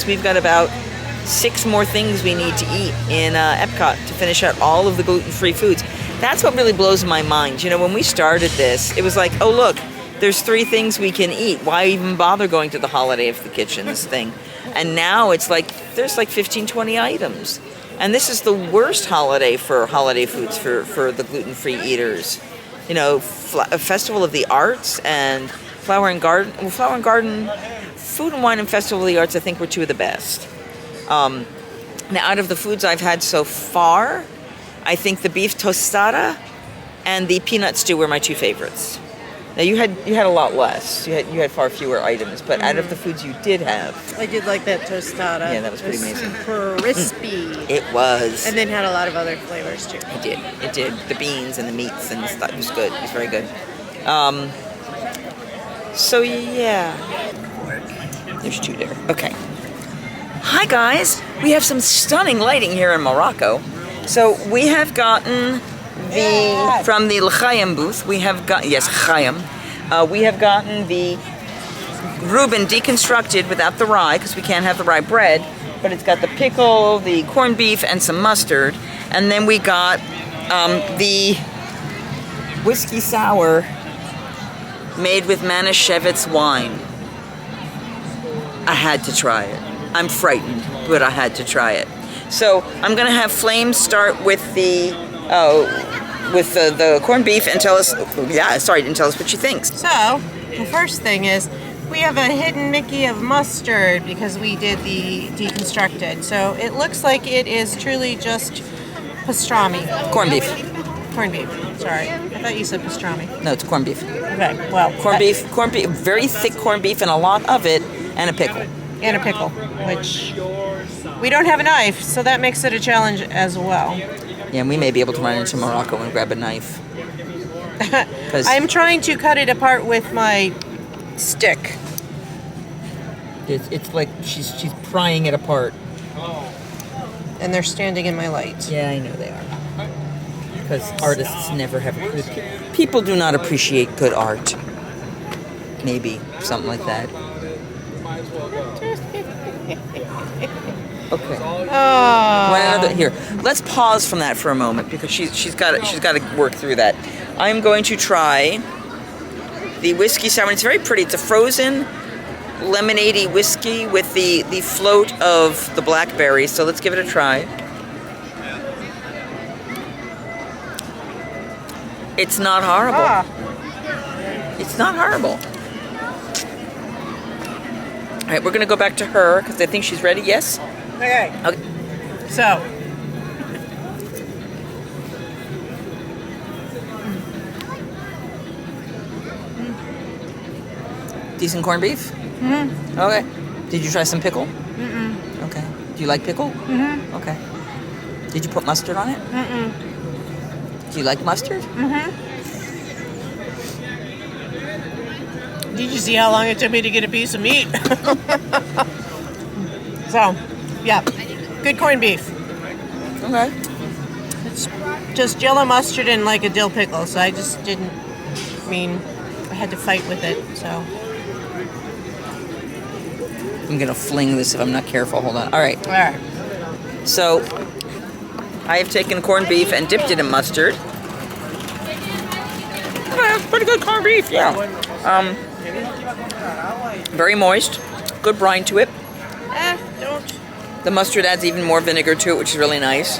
We've got about 6 more things we need to eat in Epcot to finish out all of the gluten-free foods. That's what really blows my mind. You know, when we started this, it was like, oh look, there's 3 things we can eat. Why even bother going to the Holiday of the Kitchens thing? And now it's like, there's like 15, 20 items. And this is the worst holiday for holiday foods for the gluten-free eaters. You know, a Festival of the Arts and Flower and Garden. Well, Flower and Garden, Food and Wine and Festival of the Arts, I think, were 2 of the best. Now, out of the foods I've had so far, I think the beef tostada and the peanut stew were my 2 favorites. Now, you had a lot less. You had far fewer items, but out of the foods you did have, I did like that tostada. Yeah, that was pretty amazing. Crispy. It was. And then had a lot of other flavors too. It did. The beans and the meats and stuff. It was good. It was very good. So yeah, there's 2 there. Okay. Hi guys. We have some stunning lighting here in Morocco. So we have gotten from the L'chaim booth. We have got Chaim. We have gotten the Reuben deconstructed without the rye because we can't have the rye bread, but it's got the pickle, the corned beef, and some mustard. And then we got the whiskey sour made with Manischewitz wine. I had to try it. I'm frightened, but I had to try it. So I'm gonna have Flame start with the corned beef and tell us. And tell us what she thinks. So the first thing is we have a hidden Mickey of mustard because we did the deconstructed. So it looks like it is truly just pastrami. Corned beef. Corned beef. Sorry, I thought you said pastrami. No, it's corned beef. Okay, well. Corned beef, very thick corned beef and a lot of it, and a pickle. And a pickle, which we don't have a knife, so that makes it a challenge as well. Yeah, and we may be able to run into Morocco and grab a knife. I'm trying to cut it apart with my stick. It's like she's prying it apart. And they're standing in my light. Yeah, I know they are. Because artists never have people do not appreciate good art. Maybe something like that. Okay. Here, let's pause from that for a moment because she's got to work through that. I'm going to try the whiskey sour. It's very pretty. It's a frozen lemonade-y whiskey with the float of the blackberry. So let's give it a try. It's not horrible. It's not horrible. All right, we're going to go back to her because I think she's ready. Yes? Okay. So. Decent corned beef? Mm-hmm. Okay. Did you try some pickle? Mm-mm. Okay. Do you like pickle? Mm-hmm. Okay. Did you put mustard on it? Mm-mm. Do you like mustard? Mm-hmm. Did you see how long it took me to get a piece of meat? So, yeah, good corned beef. Okay. It's just yellow mustard and like a dill pickle, so I just I had to fight with it, so. I'm gonna fling this if I'm not careful. Hold on. All right. All right. So, I have taken corned beef and dipped it in mustard. That's pretty good corned beef, yeah. Very moist, good brine to it. Don't. The mustard adds even more vinegar to it, which is really nice.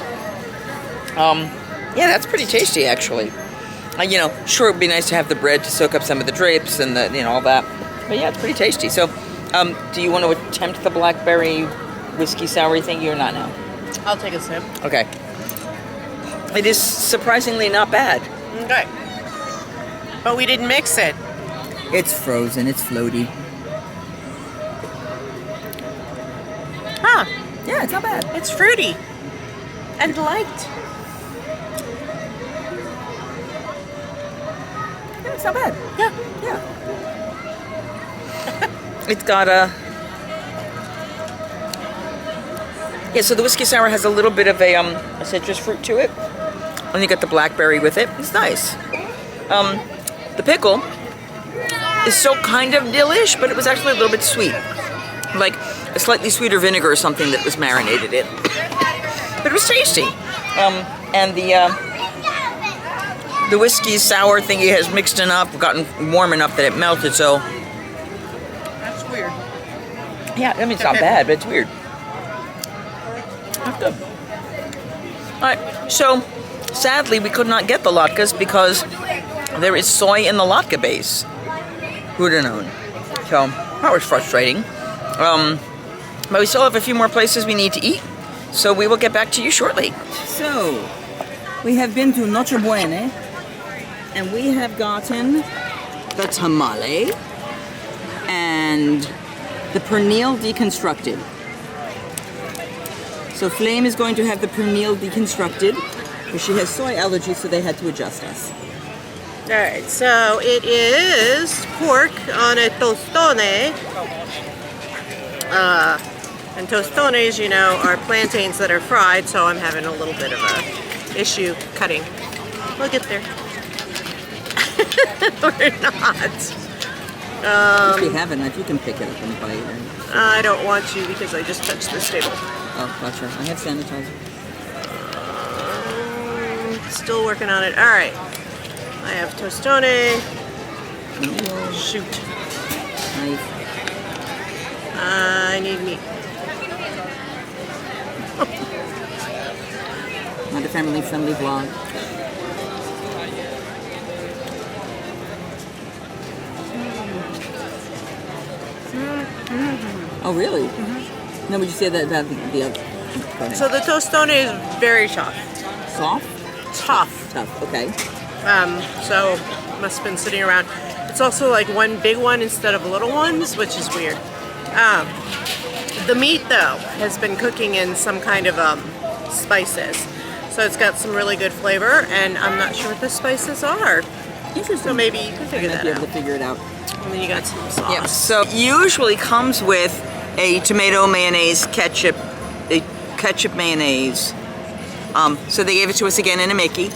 Yeah, that's pretty tasty, actually. Sure, it'd be nice to have the bread to soak up some of the drapes and all that. But yeah, it's pretty tasty. So, do you want to attempt the blackberry whiskey sour thing or not now? I'll take a sip. Okay. It is surprisingly not bad. Okay. But we didn't mix it. It's frozen. It's floaty. Huh. Yeah, it's not bad. It's fruity. And light. Yeah, it's not bad. Yeah. It's got a... Yeah, so the whiskey sour has a little bit of a citrus fruit to it. And you got the blackberry with it. It's nice. The pickle is still kind of dillish, but it was actually a little bit sweet. Like, a slightly sweeter vinegar or something that was marinated in. But it was tasty. And the whiskey sour thingy has mixed enough, gotten warm enough that it melted, so... That's weird. Yeah, I mean, it's not bad, but it's weird. That's good. Alright, so sadly we could not get the latkes because there is soy in the latke base. Who'd have known? So, that was frustrating. But we still have a few more places we need to eat, so we will get back to you shortly. So, we have been to Noche Buena, and we have gotten the tamale and the pernil deconstructed. So Flame is going to have the pernil deconstructed, because she has soy allergies, so they had to adjust us. Alright, so it is pork on a tostone. And tostones, you know, are plantains that are fried, so I'm having a little bit of a issue cutting. We'll get there. We're not. If we have a knife, you can pick it up and bite it. I don't want to because I just touched this table. Oh, gotcha. I have sanitizer. Still working on it. Alright. I have tostone. Shoot. Knife. I need meat. Not a family-friendly vlog. Oh, really? Mm-hmm. No, would you say that the other? So the tostone is very tough. Soft? Tough. Tough, okay. So must have been sitting around. It's also like one big one instead of little ones, which is weird. The meat though has been cooking in some kind of spices, so it's got some really good flavor, and I'm not sure what the spices are. Interesting. So maybe you can figure that be out. able to figure it out. And then you got some sauce. Yeah. So usually comes with a tomato mayonnaise ketchup, mayonnaise. So they gave it to us again in a Mickey.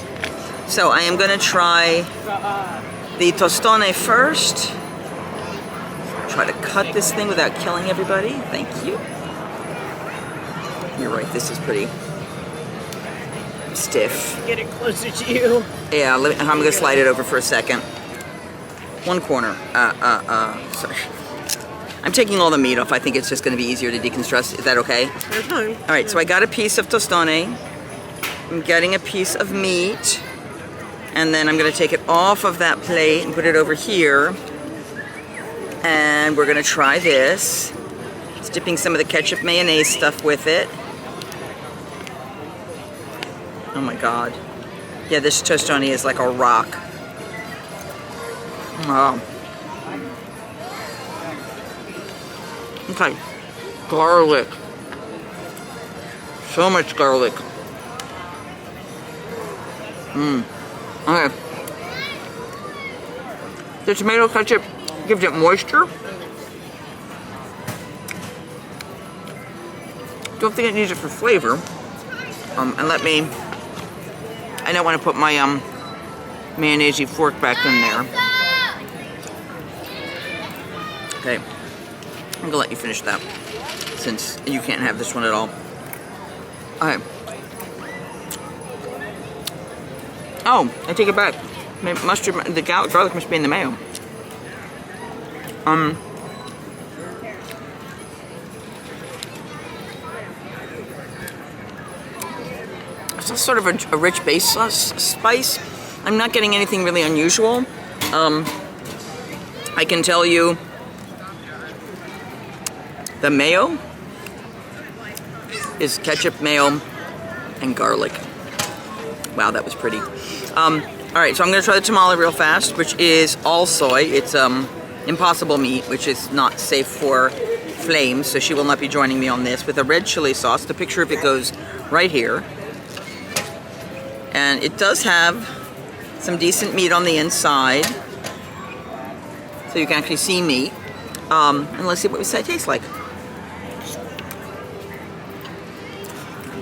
So I am going to try the tostone first. Try to cut this thing without killing everybody. Thank you. You're right, this is pretty stiff. Get it closer to you. Yeah, I'm gonna slide it over for a second. One corner. Sorry. I'm taking all the meat off. I think it's just gonna be easier to deconstruct. Is that okay? Okay. All right, so I got a piece of tostone. I'm getting a piece of meat. And then I'm gonna take it off of that plate and put it over here. And we're gonna try this. It's dipping some of the ketchup mayonnaise stuff with it. Oh my God. Yeah, this tostone is like a rock. Wow. Okay. Garlic. So much garlic. Okay. The tomato ketchup gives it moisture. Don't think it needs it for flavor. And I don't want to put my mayonnaise fork back in there. Okay, I'm gonna let you finish that since you can't have this one at all. Okay. Oh, I take it back. Mustard, the garlic must be in the mayo. It's sort of a rich base sauce spice. I'm not getting anything really unusual. I can tell you the mayo is ketchup, mayo, and garlic. Wow, that was pretty. All right, so I'm gonna try the tamale real fast, which is all soy. It's impossible meat, which is not safe for Flame, so she will not be joining me on this, with a red chili sauce. The picture of it goes right here. And it does have some decent meat on the inside, so you can actually see meat. And let's see what it tastes like.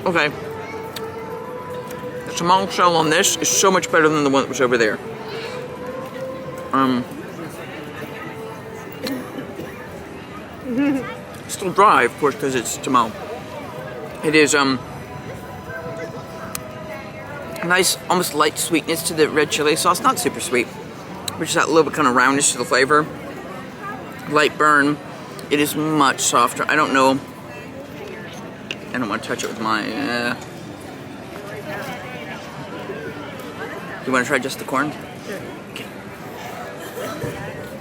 Okay. The tamale shell on this is so much better than the one that was over there. Still little dry, of course, because it's tamale. It is a nice, almost light sweetness to the red chili sauce. Not super sweet, which is that little bit kind of roundish to the flavor. Light burn. It is much softer. I don't know. I don't want to touch it with my... You want to try just the corn? Sure. Okay.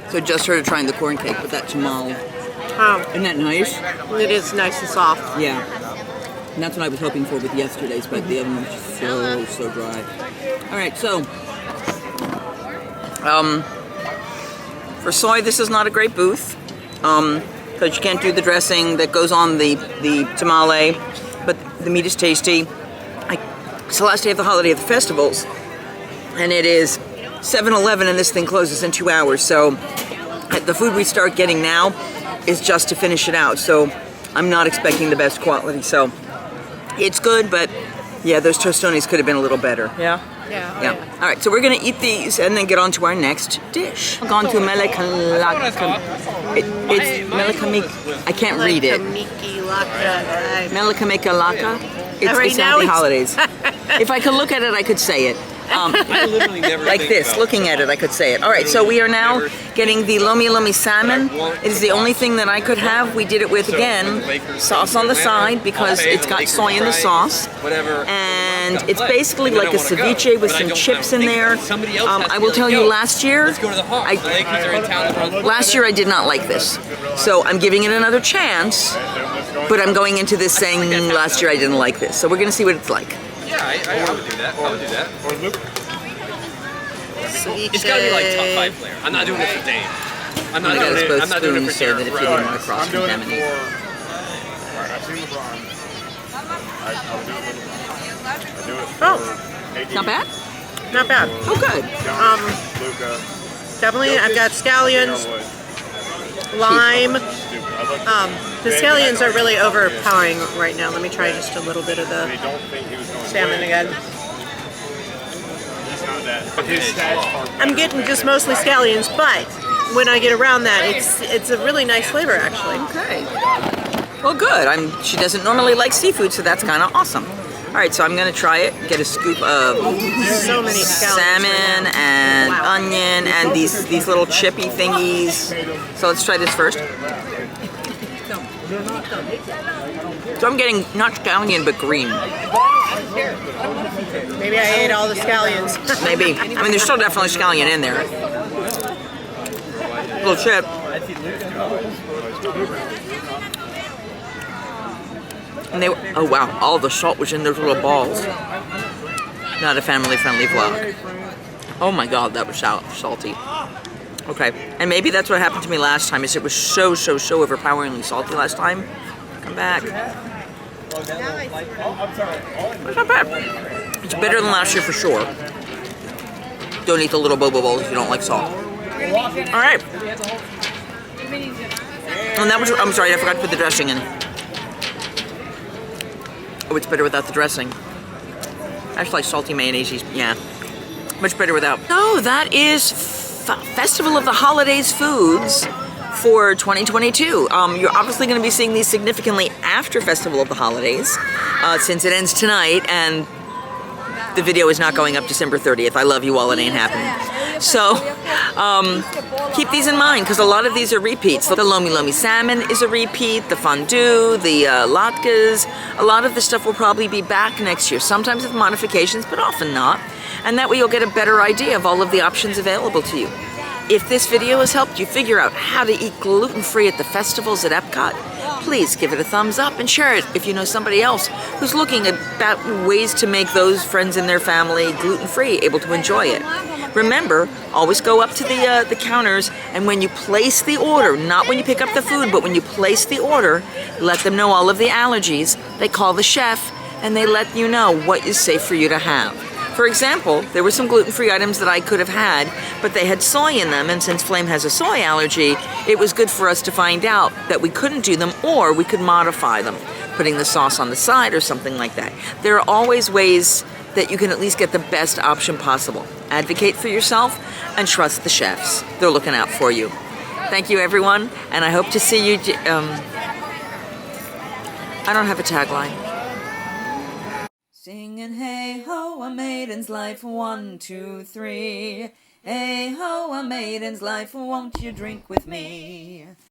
So just started trying the corn cake with that tamale. Isn't that nice? It is nice and soft. Yeah. And that's what I was hoping for with yesterday's, but the other one was just so dry. All right, so for soy, this is not a great booth because you can't do the dressing that goes on the tamale, but the meat is tasty. It's the last day of the holiday of the festivals, and it is 7-Eleven, and this thing closes in 2 hours. So the food we start getting now is just to finish it out. So I'm not expecting the best quality. So it's good, but yeah, those tostones could have been a little better. Yeah? Yeah. All right, so we're gonna eat these and then get on to our next dish. I've gone to Melekamika. It's Melekamika. I can't read it. Melekamika Laka. It's Happy Holidays. If I could look at it, I could say it. Like this, looking at it, I could say it. All right, so we are now getting the lomi lomi salmon. It is the only thing that I could have. We did it with, again, sauce on the side because it's got soy in the sauce. And it's basically like a ceviche with some chips in there. I will tell you, last year I did not like this. So I'm giving it another chance, but I'm going into this saying last year I didn't like this. So we're going to see what it's like. Yeah, I would do that. I would do that. Ceviche. It's got to be like top 5 player. I'm not doing it for Dane. I'm not doing it. I'm not doing it for so that if you didn't want to cross contaminate. I've seen LeBron. I do it. Oh, Not bad? not bad. Oh, good. Luca. Definitely, I've got scallions, lime. The scallions are really overpowering right now. Let me try just a little bit of the salmon again. I'm getting just mostly scallions, but when I get around that, it's a really nice flavor actually. Okay. Well, good. She doesn't normally like seafood, so that's kind of awesome. All right, so I'm gonna try it. Get a scoop of So many scallions salmon and onion and these little chippy thingies. So let's try this first. So I'm getting not scallion, but green. Maybe I ate all the scallions. Maybe. I mean, there's still definitely scallion in there. Little chip. And oh wow, all the salt was in those little balls. Not a family-friendly vlog. Oh my god, that was salty. Okay, and maybe that's what happened to me last time, is it was so overpoweringly salty last time. Come back. It's not bad. It's better than last year for sure. Don't eat the little boba balls if you don't like salt. Alright. And that was, I'm sorry, I forgot to put the dressing in. Oh, it's better without the dressing. I just like salty mayonnaise, yeah. Much better without. So that is Festival of the Holidays foods for 2022. You're obviously going to be seeing these significantly after Festival of the Holidays, since it ends tonight, and the video is not going up December 30th. I love you all, it ain't happening. So, keep these in mind, because a lot of these are repeats. The Lomi Lomi Salmon is a repeat, the fondue, the latkes. A lot of the stuff will probably be back next year, sometimes with modifications, but often not. And that way you'll get a better idea of all of the options available to you. If this video has helped you figure out how to eat gluten-free at the festivals at Epcot, please give it a thumbs up and share it if you know somebody else who's looking at ways to make those friends in their family gluten-free, able to enjoy it. Remember, always go up to the counters, and when you place the order, not when you pick up the food, but when you place the order, let them know all of the allergies. They call the chef, and they let you know what is safe for you to have. For example, there were some gluten-free items that I could have had, but they had soy in them, and since Flame has a soy allergy, it was good for us to find out that we couldn't do them, or we could modify them, putting the sauce on the side or something like that. There are always ways that you can at least get the best option possible. Advocate for yourself and trust the chefs. They're looking out for you. Thank you, everyone, and I hope to see you I don't have a tagline. Singing hey ho, a maiden's life, 1, 2, 3. Hey ho, a maiden's life, won't you drink with me?